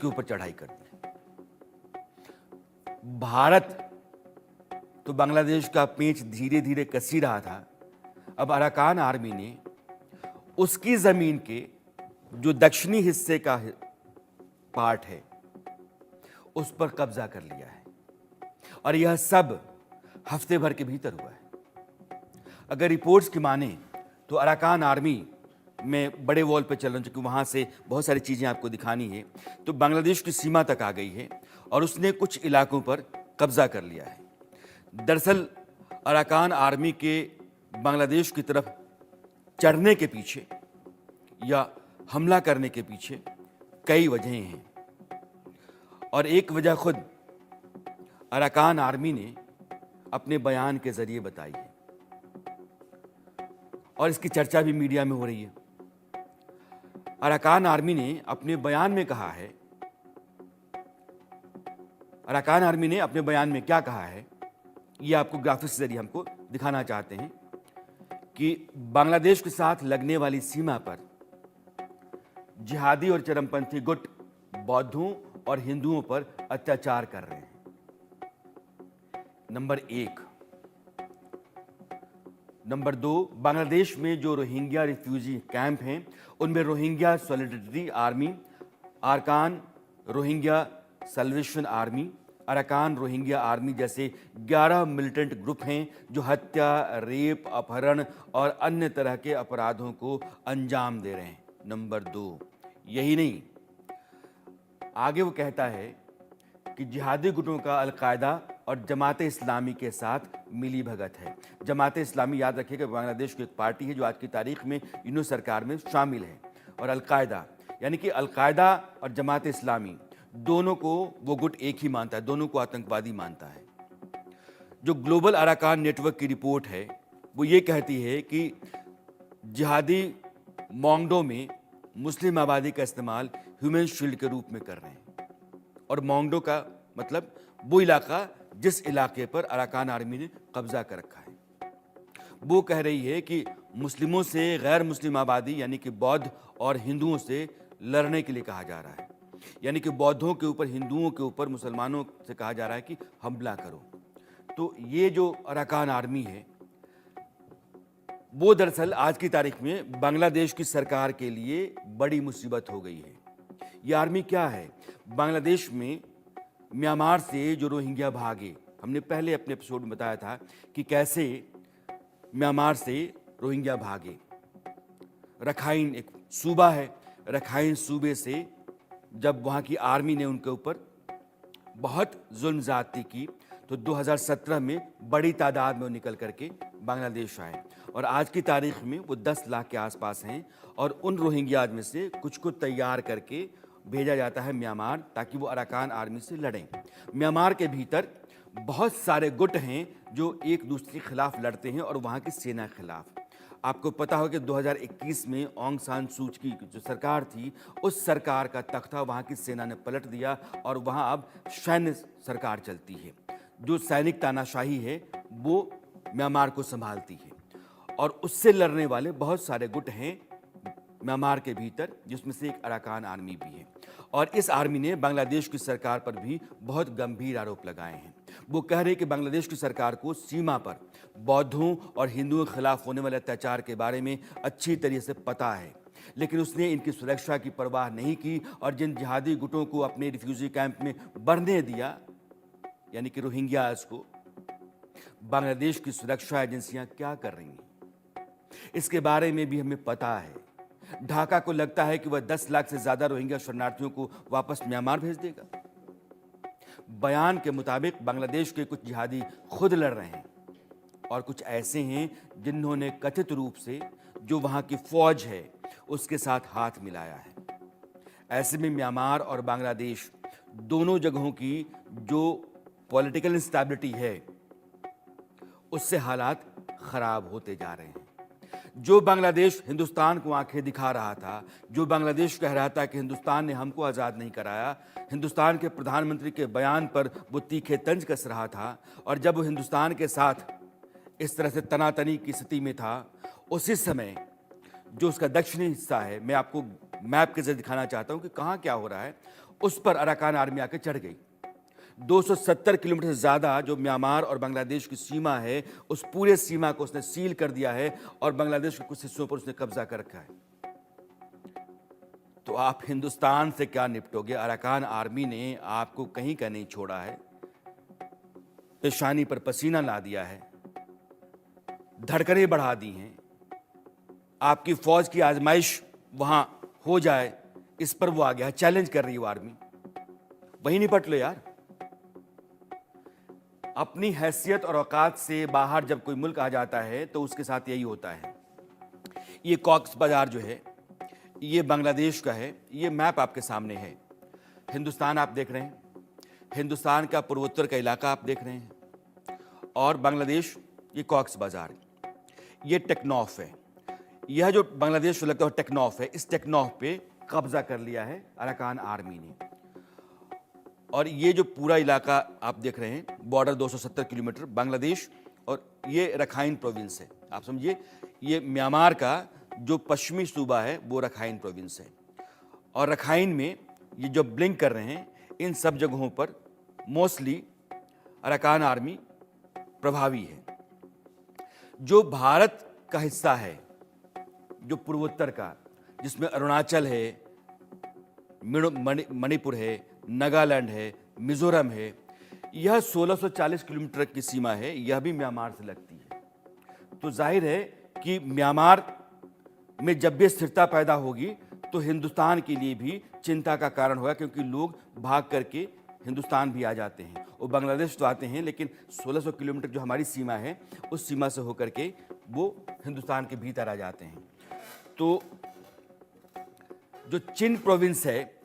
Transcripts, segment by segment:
के ऊपर चढ़ाई कर दी। भारत तो बांग्लादेश का पेंच धीरे धीरे कस ही रहा था। अब अराकान आर्मी ने उसकी जमीन के जो दक्षिणी हिस्से का पार्ट है उस पर कब्जा कर लिया है, और यह सब हफ्ते भर के भीतर हुआ है। अगर रिपोर्ट्स की माने तो अराकान आर्मी में बड़े वॉल पे चल रहे हैं, क्योंकि वहाँ से बहुत सारी चीज़ें आपको दिखानी है, तो बांग्लादेश की सीमा तक आ गई है और उसने कुछ इलाकों पर कब्जा कर लिया है। दरअसल अराकान आर्मी के बांग्लादेश की तरफ चढ़ने के पीछे या हमला करने के पीछे कई वजहें हैं, और एक वजह खुद अराकान आर्मी ने अपने बयान के जरिए बताई है, और इसकी चर्चा भी मीडिया में हो रही है। अराकान आर्मी ने अपने बयान में कहा है, अराकान आर्मी ने अपने बयान में क्या कहा है, ये आपको ग्राफिक्स के जरिए हमको दिखाना चाहते हैं कि बांग्लादेश के साथ लगने वाली सीमा पर जिहादी और चरमपंथी गुट बौद्धों और हिंदुओं पर अत्याचार कर रहे हैं। नंबर 1। नंबर 2, बांग्लादेश में जो रोहिंग्या रिफ्यूजी कैंप हैं उनमें Rohingya solidarity army, Arakan Rohingya salvation army, Arakan Rohingya army जैसे 11 मिलिटेंट ग्रुप हैं जो हत्या, रेप, अपहरण और अन्य तरह के अपराधों को अंजाम दे रहे हैं। नंबर 2, यही नहीं, आगे वो कहता है कि जिहादी गुटों का अलकायदा और जमात इस्लामी के साथ मिली भगत है। जमात इस्लामी, याद रखिएगा, बांग्लादेश की एक पार्टी है जो आज की तारीख में यूनो सरकार में शामिल है, और अलकायदा यानी कि अलकायदा और जमात इस्लामी दोनों को वो गुट एक ही मानता है, दोनों को आतंकवादी मानता है। जो ग्लोबल अराकान नेटवर्क की रिपोर्ट है वो ये कहती है कि जिहादी मोंगडो में मुस्लिम आबादी का इस्तेमाल ह्यूमन शील्ड के रूप में कर रहे हैं, और मोंगडो का मतलब वो इलाका जिस इलाके पर अराकान आर्मी ने कब्जा कर रखा है। वो कह रही है कि मुस्लिमों से गैर मुस्लिम आबादी यानी कि बौद्ध और हिंदुओं से लड़ने के लिए कहा जा रहा है, यानी कि बौद्धों के ऊपर, हिंदुओं के ऊपर मुसलमानों से कहा जा रहा है कि हमला करो। तो ये जो अराकान आर्मी है वो दरअसल आज की तारीख में बांग्लादेश की सरकार के लिए बड़ी मुसीबत हो गई है। ये आर्मी क्या है? बांग्लादेश में म्यांमार से जो रोहिंग्या भागे, हमने पहले अपने एपिसोड में बताया था कि कैसे म्यांमार से रोहिंग्या भागे। रखाइन एक सूबा है, रखाइन सूबे से जब वहाँ की आर्मी ने उनके ऊपर बहुत जुल्म ज़्यादती की तो 2017 में बड़ी तादाद में वो निकल करके बांग्लादेश आए, और आज की तारीख में वो 10 लाख के आसपास हैं, और उन रोहिंग्याज में से कुछ को तैयार करके भेजा जाता है म्यांमार ताकि वो अराकान आर्मी से लड़ें। म्यांमार के भीतर बहुत सारे गुट हैं जो एक दूसरे के खिलाफ लड़ते हैं और वहाँ की सेना के खिलाफ। आपको पता हो कि 2021 में ऑंग सान सू की जो सरकार थी, उस सरकार का तख्ता वहाँ की सेना ने पलट दिया और वहाँ अब सैन्य सरकार चलती है। जो सैनिक तानाशाही है वो म्यांमार को संभालती है, और उससे लड़ने वाले बहुत सारे गुट हैं म्यांमार के भीतर, जिसमें से एक अराकान आर्मी भी है। और इस आर्मी ने बांग्लादेश की सरकार पर भी बहुत गंभीर आरोप लगाए हैं। वो कह रहे हैं कि बांग्लादेश की सरकार को सीमा पर बौद्धों और हिंदुओं के खिलाफ होने वाले अत्याचार के बारे में अच्छी तरह से पता है, लेकिन उसने इनकी सुरक्षा की परवाह नहीं की, और जिन जिहादी गुटों को अपने रिफ्यूजी कैंप में बढ़ने दिया, यानी कि रोहिंग्यास को, बांग्लादेश की सुरक्षा एजेंसियां क्या कर रही हैं इसके बारे में भी हमें पता है। ढाका को लगता है कि वह 10 लाख से ज्यादा रोहिंग्या शरणार्थियों को वापस म्यांमार भेज देगा। बयान के मुताबिक बांग्लादेश के कुछ जिहादी खुद लड़ रहे हैं, और कुछ ऐसे हैं जिन्होंने कथित रूप से जो वहां की फौज है उसके साथ हाथ मिलाया है। ऐसे में म्यांमार और बांग्लादेश दोनों जगहों की जो पॉलिटिकल इंस्टेबिलिटी है उससे हालात खराब होते जा रहे हैं। जो बांग्लादेश हिंदुस्तान को आंखें दिखा रहा था, जो बांग्लादेश कह रहा था कि हिंदुस्तान ने हमको आज़ाद नहीं कराया, हिंदुस्तान के प्रधानमंत्री के बयान पर वो तीखे तंज कस रहा था, और जब वो हिंदुस्तान के साथ इस तरह से तनातनी की स्थिति में था, उसी समय जो उसका दक्षिणी हिस्सा है, मैं आपको मैप के जरिए दिखाना चाहता हूँ कि कहाँ क्या हो रहा है, उस पर अराकान आर्मी आके चढ़ गई। 270 किलोमीटर से ज़्यादा जो म्यांमार और बांग्लादेश की सीमा है, उस पूरे सीमा को उसने सील कर दिया है और बांग्लादेश के कुछ हिस्सों पर उसने कब्जा कर रखा है। तो आप हिंदुस्तान से क्या निपटोगे? अराकान आर्मी ने आपको कहीं का नहीं छोड़ा है, पेशानी पर पसीना ला दिया है, धड़कनें बढ़ा दी हैं। आपकी फौज की आजमाइश वहां हो जाए, इस पर वो आ गया है, चैलेंज कर रही है वो आर्मी। वहीं निपट लो यार। अपनी हैसियत और औकात से बाहर जब कोई मुल्क आ जाता है तो उसके साथ यही होता है। ये कॉक्स बाजार जो है, ये बांग्लादेश का है। ये मैप आपके सामने है। हिंदुस्तान आप देख रहे हैं, हिंदुस्तान का पूर्वोत्तर का इलाका आप देख रहे हैं, और बांग्लादेश ये कॉक्स बाजार, ये टेक्नॉफ है। यह जो बांग्लादेश को लगता है टेक्नॉफ है, इस टेक्नॉफ पे कब्जा कर लिया है अराकान आर्मी ने। और ये जो पूरा इलाका आप देख रहे हैं, बॉर्डर 270 किलोमीटर बांग्लादेश, और ये रखाइन प्रोविंस है। आप समझिए, ये म्यांमार का जो पश्चिमी सूबा है वो रखाइन प्रोविंस है। और रखाइन में ये जो ब्लिंक कर रहे हैं, इन सब जगहों पर मोस्टली अराकान आर्मी प्रभावी है। जो भारत का हिस्सा है, जो पूर्वोत्तर का, जिसमें अरुणाचल है, मणिपुर है, नागालैंड है, मिजोरम है, यह 1640 किलोमीटर की सीमा है। यह भी म्यांमार से लगती है। तो जाहिर है कि म्यांमार में जब भी स्थिरता पैदा होगी तो हिंदुस्तान के लिए भी चिंता का कारण होगा, क्योंकि लोग भाग करके हिंदुस्तान भी आ जाते हैं। वो बांग्लादेश तो आते हैं, लेकिन 1600 किलोमीटर जो हमारी सीमा है, उस सीमा से होकर के वो हिंदुस्तान के भीतर आ जाते हैं। तो जो चिन प्रोविंस है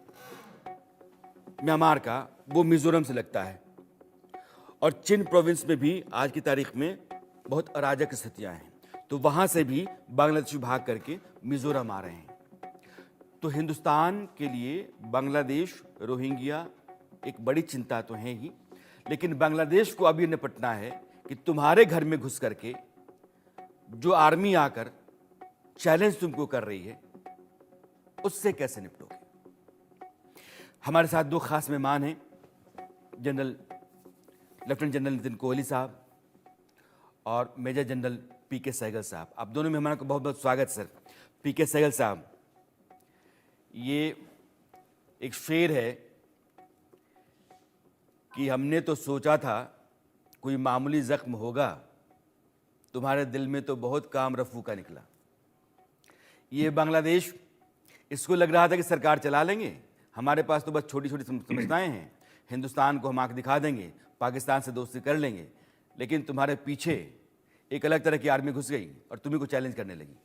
म्यांमार का, वो मिजोरम से लगता है। और चिन प्रोविंस में भी आज की तारीख में बहुत अराजक स्थितियां हैं। तो वहां से भी बांग्लादेशी भाग करके मिजोरम आ रहे हैं। तो हिंदुस्तान के लिए बांग्लादेश, रोहिंग्या एक बड़ी चिंता तो है ही, लेकिन बांग्लादेश को अब ये निपटना है कि तुम्हारे घर में घुस करके जो आर्मी आकर चैलेंज तुमको कर रही है, उससे कैसे निपटोगे। हमारे साथ दो खास मेहमान हैं, लेफ्टिनेंट जनरल नितिन कोहली साहब और मेजर जनरल पीके सहगल साहब। आप दोनों मेहमानों का बहुत बहुत स्वागत सर। पीके सहगल साहब, ये एक शेर है कि हमने तो सोचा था कोई मामूली जख्म होगा, तुम्हारे दिल में तो बहुत काम रफू का निकला। ये बांग्लादेश, इसको लग रहा था कि सरकार चला लेंगे, हमारे पास तो बस छोटी छोटी समस्याएं हैं, हिंदुस्तान को हम आंख दिखा देंगे, पाकिस्तान से दोस्ती कर लेंगे। लेकिन तुम्हारे पीछे एक अलग तरह की आर्मी घुस गई और तुम्ही को चैलेंज करने लगी।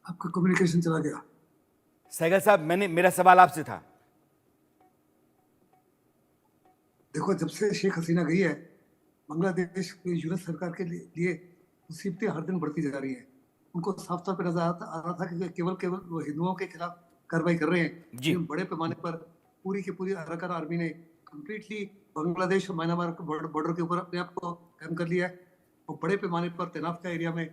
आपका कम्युनिकेशन चला गया। सहगल साहब, मेरा सवाल आपसे था। देखो, जब से शेख हसीना गई है, बांग्लादेश की यूएस सरकार के लिए मुसीबतें हर दिन बढ़ती जा रही है। उनको साफ तौर पर नजर आ रहा था कि केवल वो हिंदुओं के खिलाफ कार्रवाई कर रहे हैं, लेकिन बड़े पैमाने पर पूरी की पूरी अराकान आर्मी ने कंप्लीटली बांग्लादेश और म्यांमार के बॉर्डर के ऊपर अपने आप को कायम कर लिया है और बड़े पैमाने पर तैनात का एरिया में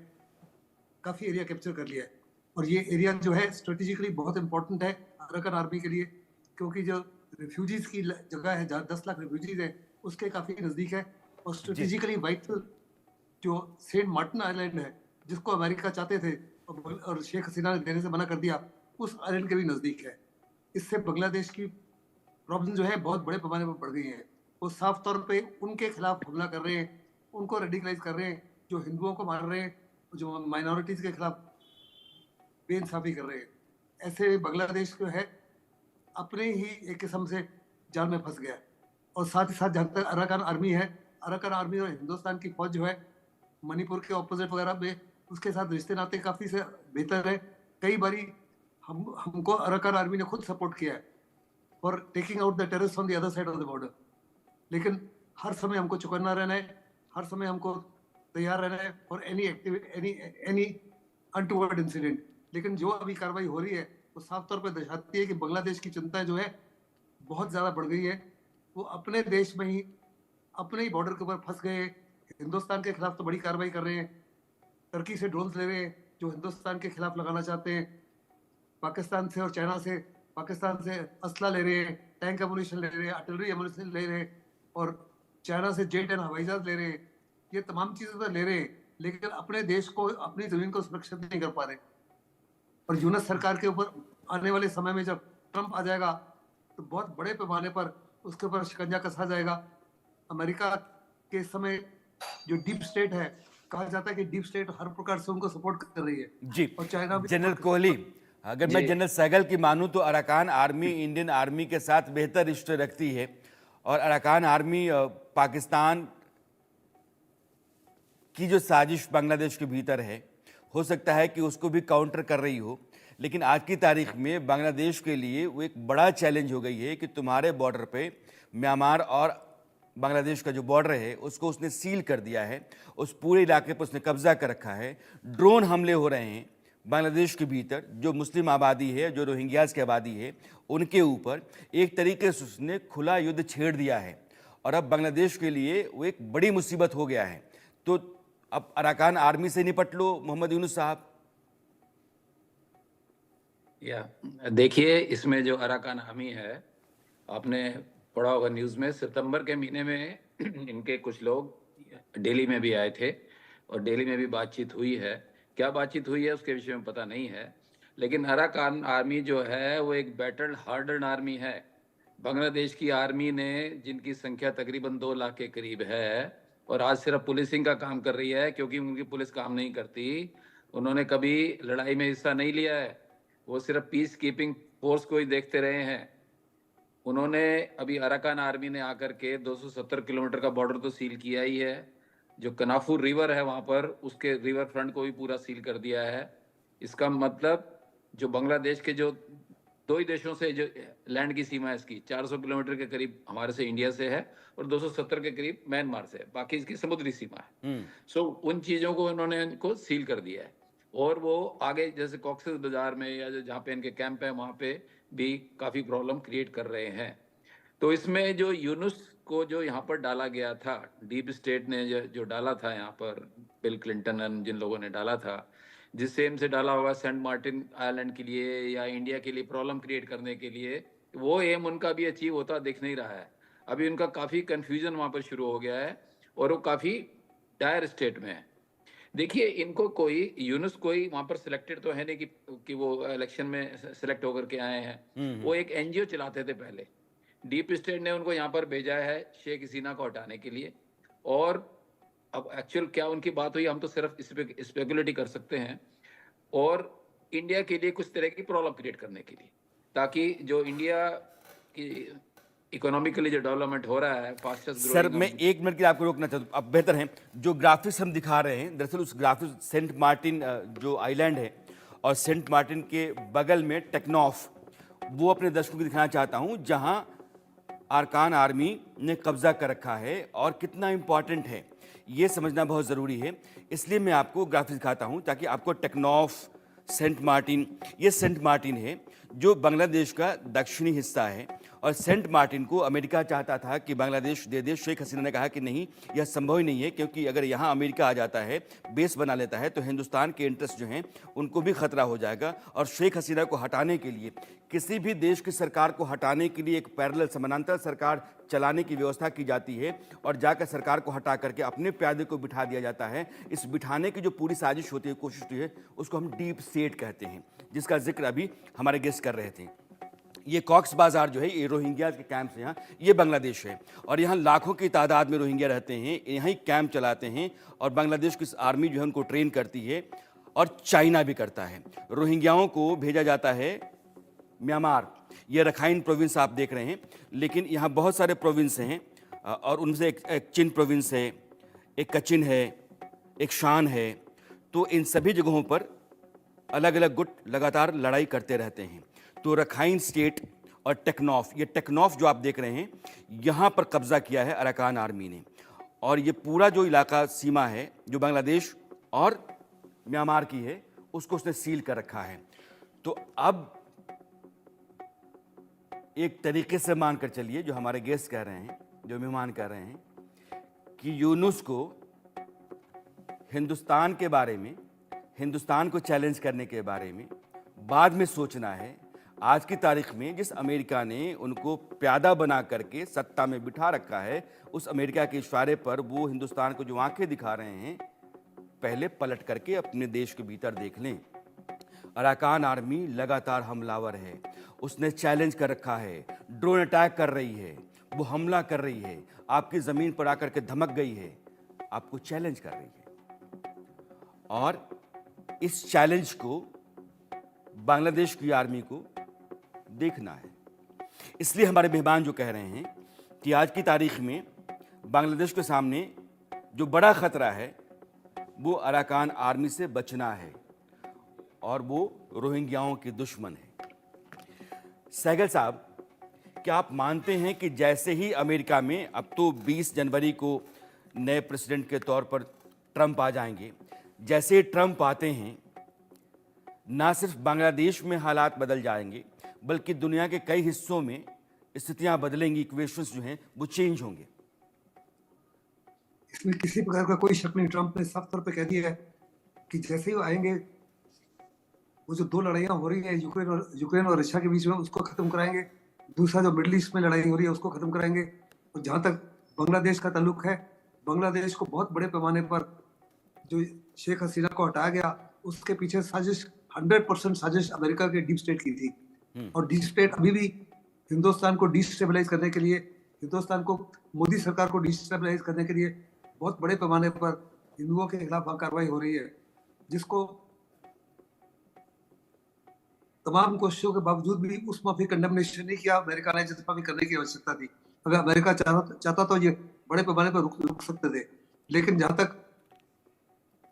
काफी एरिया कैप्चर कर लिया है। और ये एरिया जो है स्ट्रेटेजिकली बहुत इंपॉर्टेंट है अराकान आर्मी के लिए, क्योंकि जो रिफ्यूजीज की जगह है जहाँ 10 लाख रिफ्यूजीज है, उसके काफी नजदीक है। और स्ट्रेटेजिकली वाइटल जो सेंट मार्टिन आइलैंड है, जिसको अमेरिका चाहते थे और शेख हसीना ने देने से मना कर दिया, उस आइलैंड के भी नजदीक है। इससे बांग्लादेश की प्रॉब्लम जो है बहुत बड़े पैमाने पर बढ़ गई है। वो साफ तौर पे उनके खिलाफ हमला कर रहे हैं, उनको रेडिकलाइज कर रहे हैं, जो हिंदुओं को मार रहे हैं, जो माइनॉरिटीज के खिलाफ बेइंसाफी कर रहे हैं। ऐसे बांग्लादेश जो है अपने ही एक किस्म से जाल में फंस गया। और साथ ही साथ जहाँ तक अराकान आर्मी है, अराकान आर्मी और हिंदुस्तान की फौज जो है मणिपुर के ऑपोजिट वगैरह में उसके साथ रिश्ते नाते काफी से बेहतर है। कई बारी हमको अराकान आर्मी ने खुद सपोर्ट किया है for taking out the terrorist on the other side of the border. लेकिन हर समय हमको चौकन्ना रहना है, हर समय हमको तैयार रहना है फॉर एनी अनटूवर्ड इंसिडेंट। लेकिन जो अभी कार्रवाई हो रही है वो साफ तौर पर दर्शाती है कि बांग्लादेश की चिंता जो है बहुत ज्यादा बढ़ गई है। वो अपने देश में ही अपने ही बॉर्डर के ऊपर फंस गए। हिंदुस्तान के खिलाफ तो बड़ी कार्रवाई कर रहे हैं, टर्की से ड्रोन्स ले रहे हैं, जो हिंदुस्तान के खिलाफ लगाना चाहते हैं, पाकिस्तान से और चाइना से, पाकिस्तान से असला ले रहे हैं, टैंक एमुनिशन ले रहे हैं, आर्टिलरी एमुनिशन ले रहे हैं, और चाइना से जेट एंड हवाई जहाज ले रहे हैं। ये तमाम चीजें तो ले रहे हैं, लेकिन अपने देश को, अपनी जमीन को सुरक्षित नहीं कर पा रहे। और यूनस सरकार के ऊपर आने वाले समय में जब ट्रंप आ जाएगा तो बहुत बड़े पैमाने पर उसके ऊपर शिकंजा कसा जाएगा। अमेरिका के समय जो डीप स्टेट है, कहा जाता है कि डीप स्टेट हर प्रकार से उनको सपोर्ट कर रही है, जी और चाइना भी जनरल support कोहली, अगर मैं जी। जनरल सहगल की मानूं तो अराकान आर्मी इंडियन आर्मी के साथ बेहतर रिश्ते रखती है, और अराकान आर्मी पाकिस्तान की जो साजिश बांग्लादेश के भीतर है, हो सकता है कि उसको भी काउंटर कर रही हो, लेकिन आज की तारीख में बांग्लादेश के लिए वो एक बड़ा चैलेंज हो गई है कि तुम्हारे बॉर्डर पे म्यांमार और बांग्लादेश का जो बॉर्डर है उसको उसने सील कर दिया है, उस पूरे इलाके पर उसने कब्जा कर रखा है। ड्रोन हमले हो रहे हैं बांग्लादेश के भीतर, जो मुस्लिम आबादी है, जो रोहिंग्याज की आबादी है, उनके ऊपर एक तरीके से उसने खुला युद्ध छेड़ दिया है, और अब बांग्लादेश के लिए वो एक बड़ी मुसीबत हो गया है। तो अब अराकान आर्मी से निपट लो मोहम्मद यूनुस साहब। या देखिए, इसमें जो अराकान आर्मी है, आपने पढ़ा होगा न्यूज़ में, सितंबर के महीने में इनके कुछ लोग दिल्ली में भी आए थे, और दिल्ली में भी बातचीत हुई है। क्या बातचीत हुई है उसके विषय में पता नहीं है, लेकिन अराकान आर्मी जो है वो एक बैटल हार्डन आर्मी है। बांग्लादेश की आर्मी ने, जिनकी संख्या तकरीबन 2 लाख के करीब है, और आज सिर्फ पुलिसिंग का काम कर रही है, क्योंकि उनकी पुलिस काम नहीं करती। उन्होंने कभी लड़ाई में हिस्सा नहीं लिया है, वो सिर्फ पीस कीपिंग फोर्स को ही देखते रहे हैं। उन्होंने अभी अराकान आर्मी ने आकर के 270 किलोमीटर का बॉर्डर तो सील किया ही है। जो कनाफुर रिवर है वहां पर, उसके रिवर फ्रंट को भी पूरा सील कर दिया है। इसका मतलब जो बांग्लादेश के जो 2 ही देशों से जो लैंड की सीमा है इसकी 400 किलोमीटर के करीब हमारे से, इंडिया से है, और 270 के करीब म्यांमार से है, बाकी इसकी समुद्री सीमा है। सो उन चीजों को उन्होंने इनको सील कर दिया है, और वो आगे जैसे कॉक्सेस बाजार में या जहाँ पे इनके कैंप है वहां पे भी काफी प्रॉब्लम क्रिएट कर रहे हैं। तो इसमें जो यूनुस को जो यहाँ पर डाला गया था, डीप स्टेट ने जो डाला था यहाँ पर, बिल क्लिंटन जिन लोगों ने डाला था, जिस एम से डाला होगा सेंट मार्टिन आइलैंड के लिए या इंडिया के लिए प्रॉब्लम क्रिएट करने के लिए, वो एम उनका भी अचीव होता दिख नहीं रहा है। अभी उनका काफी कंफ्यूजन वहां पर शुरू हो गया है, और वो काफी डायर स्टेट में है। देखिए, इनको कोई यूनुस कोई वहां पर सिलेक्टेड तो है नहीं कि वो इलेक्शन में सिलेक्ट होकर के आए हैं। वो एक एनजीओ चलाते थे पहले। डीप स्टेट ने उनको यहाँ पर भेजा है शेख हसीना को हटाने के लिए, और अब एक्चुअल क्या उनकी बात हुई हम तो सिर्फ स्पेकुलेट ही कर सकते हैं, और इंडिया के लिए कुछ तरह की प्रॉब्लम क्रिएट करने के लिए, ताकि जो इंडिया की इकोनॉमिकली जो डेवलपमेंट हो रहा है, फास्टेस्ट सर ग्रोइंग। मैं 1 मिनट के लिए आपको रोकना चाहता हूँ, अब बेहतर है जो ग्राफिक्स हम दिखा रहे हैं, दरअसल उस ग्राफिक्स सेंट मार्टिन जो आइलैंड है, और सेंट मार्टिन के बगल में टेक्नॉफ, वो अपने दर्शकों को दिखाना चाहता हूँ, जहाँ अराकान आर्मी ने कब्जा कर रखा है, और कितना इम्पॉर्टेंट है ये समझना बहुत ज़रूरी है। इसलिए मैं आपको ग्राफिक्स दिखाता हूँ ताकि आपको टेक्नॉफ, सेंट मार्टिन, ये सेंट मार्टिन है जो बांग्लादेश का दक्षिणी हिस्सा है, और सेंट मार्टिन को अमेरिका चाहता था कि बांग्लादेश दे दे। शेख हसीना ने कहा कि नहीं, यह संभव ही नहीं है, क्योंकि अगर यहाँ अमेरिका आ जाता है, बेस बना लेता है, तो हिंदुस्तान के इंटरेस्ट जो हैं उनको भी खतरा हो जाएगा। और शेख हसीना को हटाने के लिए, किसी भी देश की सरकार को हटाने के लिए एक पैरेलल समानांतर सरकार चलाने की व्यवस्था की जाती है, और जाकर सरकार को हटा करके अपने प्यादे को बिठा दिया जाता है। इस बिठाने की जो पूरी साजिश होती है, कोशिश होती है, उसको हम डीप स्टेट कहते हैं, जिसका जिक्र अभी हमारे गेस्ट कर रहे थे। ये कॉक्स बाजार जो है, ये रोहिंग्या के कैंप्स हैं, यहाँ ये बांग्लादेश है, और यहाँ लाखों की तादाद में रोहिंग्या रहते हैं, यहीं कैंप चलाते हैं, और बांग्लादेश की आर्मी जो है उनको ट्रेन करती है, और चाइना भी करता है। रोहिंग्याओं को भेजा जाता है म्यांमार, ये रखाइन प्रोविंस आप देख रहे हैं, लेकिन यहाँ बहुत सारे प्रोविंस हैं, और उनसे एक चिन प्रोविंस है, एक कचिन है, एक शान है। तो इन सभी जगहों पर अलग अलग गुट लगातार लड़ाई करते रहते हैं। तो रखाइन स्टेट और टेक्नॉफ, ये टेक्नॉफ जो आप देख रहे हैं, यहाँ पर कब्जा किया है अराकान आर्मी ने, और ये पूरा जो इलाका सीमा है जो बांग्लादेश और म्यांमार की है, उसको उसने सील कर रखा है। तो अब एक तरीके से मानकर चलिए, जो हमारे गेस्ट कह रहे हैं, जो मेहमान कह रहे हैं, कि यूनुस को हिंदुस्तान के बारे में, हिंदुस्तान को चैलेंज करने के बारे में बाद में सोचना है। आज की तारीख में जिस अमेरिका ने उनको प्यादा बना करके सत्ता में बिठा रखा है, उस अमेरिका के इशारे पर वो हिंदुस्तान को जो आंखें दिखा रहे हैं, पहले पलट करके अपने देश के भीतर देख लें। अराकान आर्मी लगातार हमलावर है, उसने चैलेंज कर रखा है, ड्रोन अटैक कर रही है, वो हमला कर रही है, आपकी ज़मीन पर आकर के धमक गई है, आपको चैलेंज कर रही है। और इस चैलेंज को बांग्लादेश की आर्मी को देखना है। इसलिए हमारे मेहमान जो कह रहे हैं कि आज की तारीख में बांग्लादेश के सामने जो बड़ा खतरा है वो अराकान आर्मी से बचना है और वो रोहिंग्याओं के दुश्मन है। सहगल साहब, क्या आप मानते हैं कि जैसे ही अमेरिका में अब तो 20 जनवरी को नए प्रेसिडेंट के तौर पर ट्रंप आ जाएंगे, जैसे ही ट्रंप आते हैं ना सिर्फ बांग्लादेश में हालात बदल जाएंगे बल्कि दुनिया के कई हिस्सों में स्थितियां बदलेंगी, इक्वेशंस जो हैं वो चेंज होंगे? इसमें किसी प्रकार का कोई शक नहीं। ट्रंप ने साफ तौर पे कह दिया है कि जैसे ही वो आएंगे, वो जो दो लड़ाइयां हो रही है यूक्रेन और रशिया के बीच में, उसको खत्म कराएंगे। दूसरा जो मिडिल ईस्ट में लड़ाई हो रही है उसको खत्म कराएंगे। और जहां तक बांग्लादेश का ताल्लुक है, बांग्लादेश को बहुत बड़े पैमाने पर जो शेख हसीना को हटाया गया, उसके पीछे साजिश 100% साजिश अमेरिका के डीप स्टेट की थी। और डीप स्टेट अभी भी हिंदुस्तान को डिस्टेबलाइज करने के लिए, हिंदुस्तान को, मोदी सरकार को डिस्टेबलाइज करने के लिए बहुत बड़े पैमाने पर हिंदुओं के खिलाफ कार्रवाई हो रही है, जिसको तमाम कोशिशों के बावजूद भी उस माफी कंडेमनेशन नहीं किया अमेरिका ने, जिस माफी करने की आवश्यकता थी। अगर अमेरिका चाहता तो ये बड़े पैमाने पर रुक सकते थे। लेकिन जहां तक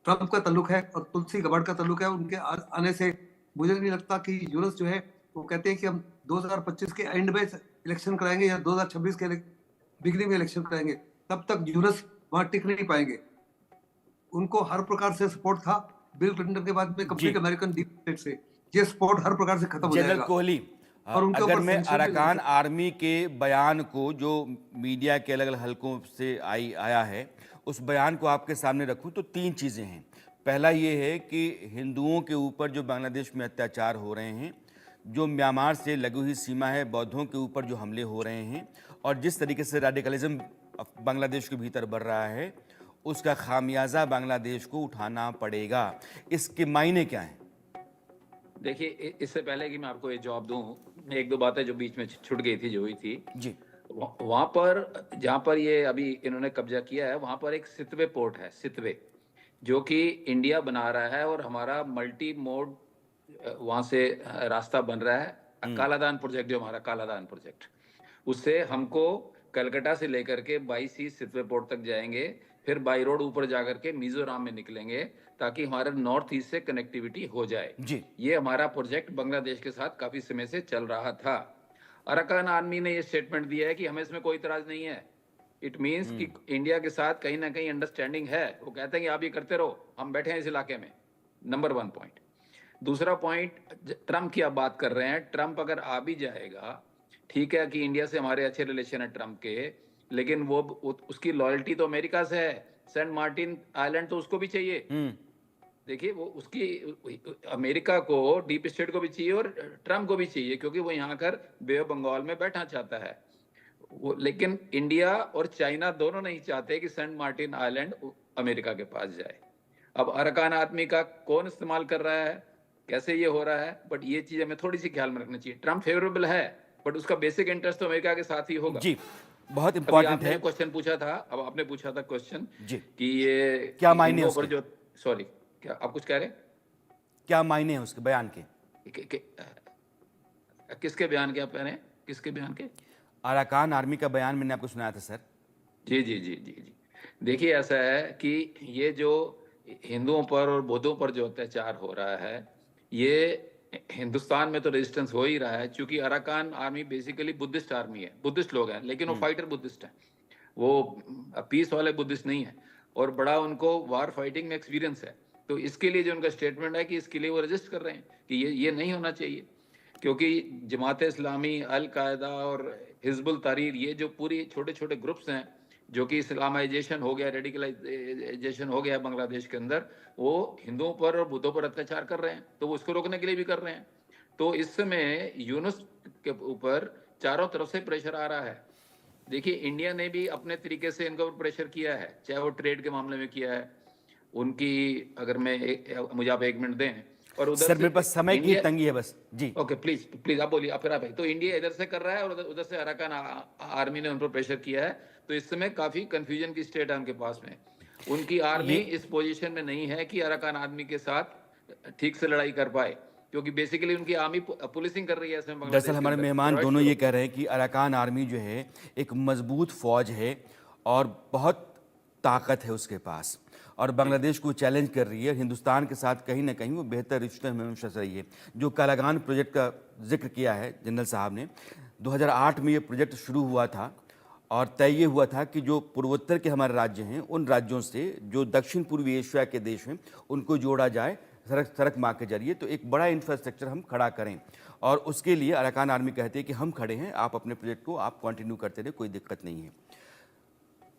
ट्रंप का ताल्लुक है और तुलसी गबार्ड का ताल्लुक है, उनके आने से मुझे नहीं लगता कि यूएस जो है वो कहते हैं कि हम 2025 के एंड में इलेक्शन कराएंगे या 2026 के बिगनिंग में इलेक्शन कराएंगे, तब तक यूएस वहां टिक नहीं पाएंगे। उनको हर प्रकार से सपोर्ट था बिल क्लिंटन के बाद में कंप्लीट अमेरिकन डीप स्टेट से। ये सपोर्ट हर प्रकार से खत्म हो जाएगा। जनरल कोहली, और उनके अगर ऊपर मैं sanction भी अराकान लगा आर्मी के बयान को, जो मीडिया के अलग अलग हलकों से आया है, उस बयान को आपके सामने रखूं तो तीन चीज़ें हैं। पहला ये है कि हिंदुओं के ऊपर जो बांग्लादेश में अत्याचार हो रहे हैं, जो म्यांमार से लगी हुई सीमा है, बौद्धों के ऊपर जो हमले हो रहे हैं, और जिस तरीके से रेडिकलिज्म बांग्लादेश के भीतर बढ़ रहा है, उसका खामियाजा बांग्लादेश को उठाना पड़ेगा। इसके मायने क्या हैं? देखिए, इससे पहले कि मैं आपको ये जवाब दूं, एक दो बातें जो बीच में छूट गई थी, जो हुई थी जी। वहां पर, जहां पर ये अभी इन्होंने कब्जा किया है, वहां पर एक सितवे पोर्ट है, सितवे, जो कि इंडिया बना रहा है और हमारा मल्टी मोड वहां से रास्ता बन रहा है। कालादान प्रोजेक्ट, जो हमारा कालादान प्रोजेक्ट, उससे हमको कलकत्ता से लेकर के 22 सितवे पोर्ट तक जाएंगे, फिर बाई रोड ऊपर जाकर के मिजोरम में निकलेंगे, ताकि हमारे नॉर्थ ईस्ट से कनेक्टिविटी हो जाए जी। ये हमारा प्रोजेक्ट बांग्लादेश के साथ काफी समय से चल रहा था। अराकान आर्मी ने ये स्टेटमेंट दिया है कि हमें इसमें कोई इतराज नहीं है। इट मीन्स कि इंडिया के साथ कहीं ना कहीं अंडरस्टैंडिंग है। वो कहते हैं कि आप ये करते रहो, हम बैठे हैं इस इलाके में। Number 1 point. दूसरा पॉइंट, ट्रंप की आप बात कर रहे हैं। ट्रंप अगर आ भी जाएगा, ठीक है कि इंडिया से हमारे अच्छे रिलेशन है ट्रंप के, लेकिन वो उसकी लॉयल्टी तो अमेरिका से है। सेंट मार्टिन आइलैंड तो उसको भी चाहिए। देखिए, वो उसकी अमेरिका को, डीप स्टेट को भी चाहिए और ट्रंप को भी चाहिए, क्योंकि वो यहाँ कर बे ऑफ बंगाल में बैठना चाहता है वो। लेकिन इंडिया और चाइना दोनों नहीं चाहते कि सेंट मार्टिन आइलैंड अमेरिका के पास जाए। अब अराकान आर्मी का कौन इस्तेमाल कर रहा है, कैसे ये हो रहा है, बट ये चीज हमें थोड़ी सी ख्याल में रखना चाहिए। ट्रंप फेवरेबल है, बट उसका बेसिक इंटरेस्ट तो अमेरिका के साथ ही होगा। जी, बहुत इंपॉर्टेंट है। क्वेश्चन पूछा था, अब आपने पूछा था क्वेश्चन जी कि ये क्या मायने है उसके? जो, सॉरी, क्या आप कुछ कह रहे हैं? क्या मायने हैं उसके बयान के? किसके बयान के आप कह रहे हैं? किसके बयान के? अराकान आर्मी का बयान मैंने आपको सुनाया था सर। जी जी जी जी जी। देखिए, ऐसा है कि ये जो हिंदुओं पर और बौद्धों पर जो अत्याचार हो रहा है, ये हिंदुस्तान में तो रेजिस्टेंस हो ही रहा है, क्योंकि Arakan army basically Buddhist army है, बुद्धिस्ट लोग हैं, लेकिन वो फाइटर बुद्धिस्ट हैं, वो पीस वाले बुद्धिस्ट नहीं है, और बड़ा उनको वार फाइटिंग में एक्सपीरियंस है। तो इसके लिए जो उनका स्टेटमेंट है कि इसके लिए वो रजिस्ट कर रहे हैं कि ये नहीं होना चाहिए, क्योंकि जमात इस्लामी, अल कायदा और हिजबुल तहरीर, ये जो पूरी छोटे छोटे ग्रुप्स हैं, जो कि इस्लामाइजेशन हो गया, रेडिकलाइजेशन हो गया बांग्लादेश के अंदर, वो हिंदुओं पर और बुद्धों पर अत्याचार कर रहे हैं, तो वो उसको रोकने के लिए भी कर रहे हैं। तो इस समय यूनुस के ऊपर चारों तरफ से प्रेशर आ रहा है। देखिए, इंडिया ने भी अपने तरीके से इनके ऊपर प्रेशर किया है, चाहे वो ट्रेड के मामले में किया है उनकी, अगर मुझे आप 1 मिनट दें, और उधर सर से मेरे पास समय की इंडिया, तंगी है बस जी। ओके प्लीज प्लीज आप बोलिए, आप फिर आप तो इंडिया इधर से कर रहा है और उधर से अराकान आर्मी ने उन पर प्रेशर किया है। तो इस समय काफी कंफ्यूजन की स्टेट है उनके पास में। उनकी आर्मी ये इस पोजीशन में नहीं है कि अराकान आर्मी के साथ ठीक से लड़ाई कर पाए, क्योंकि बेसिकली उनकी आर्मी पुलिसिंग कर रही है इसमें बांग्लादेश दरअसल के हमारे अंदर। मेहमान Right, दोनों शुरू। ये कह रहे हैं कि अराकान आर्मी जो है एक मजबूत फौज है और बहुत ताकत है उसके पास, और बांग्लादेश को चैलेंज कर रही है। हिंदुस्तान के साथ कहीं ना कहीं वो बेहतर रिश्ते में हमेशा से रही है। जो कालागान प्रोजेक्ट का जिक्र किया है जनरल साहब ने, 2008 में ये प्रोजेक्ट शुरू हुआ था और तय ये हुआ था कि जो पूर्वोत्तर के हमारे राज्य हैं उन राज्यों से जो दक्षिण पूर्वी एशिया के देश हैं उनको जोड़ा जाए सड़क मार्ग के जरिए, तो एक बड़ा इंफ्रास्ट्रक्चर हम खड़ा करें। और उसके लिए अराकान आर्मी कहती है कि हम खड़े हैं, आप अपने प्रोजेक्ट को आप कंटिन्यू करते रहे, कोई दिक्कत नहीं है।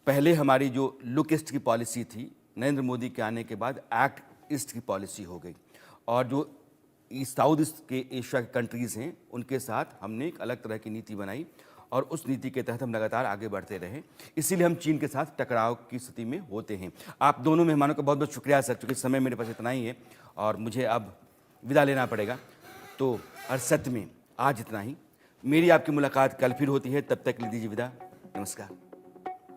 पहले हमारी जो लुक ईस्ट की पॉलिसी थी, नरेंद्र मोदी के आने के बाद एक्ट ईस्ट की पॉलिसी हो गई, और जो साउथ ईस्ट के एशिया के कंट्रीज़ हैं उनके साथ हमने एक अलग तरह की नीति बनाई, और उस नीति के तहत हम लगातार आगे बढ़ते रहे। इसीलिए हम चीन के साथ टकराव की स्थिति में होते हैं। आप दोनों मेहमानों का बहुत बहुत शुक्रिया सर, क्योंकि समय मेरे पास इतना ही है और मुझे अब विदा लेना पड़ेगा। तो अरसत में आज इतना ही। मेरी आपकी मुलाकात कल फिर होती है, तब तक ले दीजिए विदा। नमस्कार।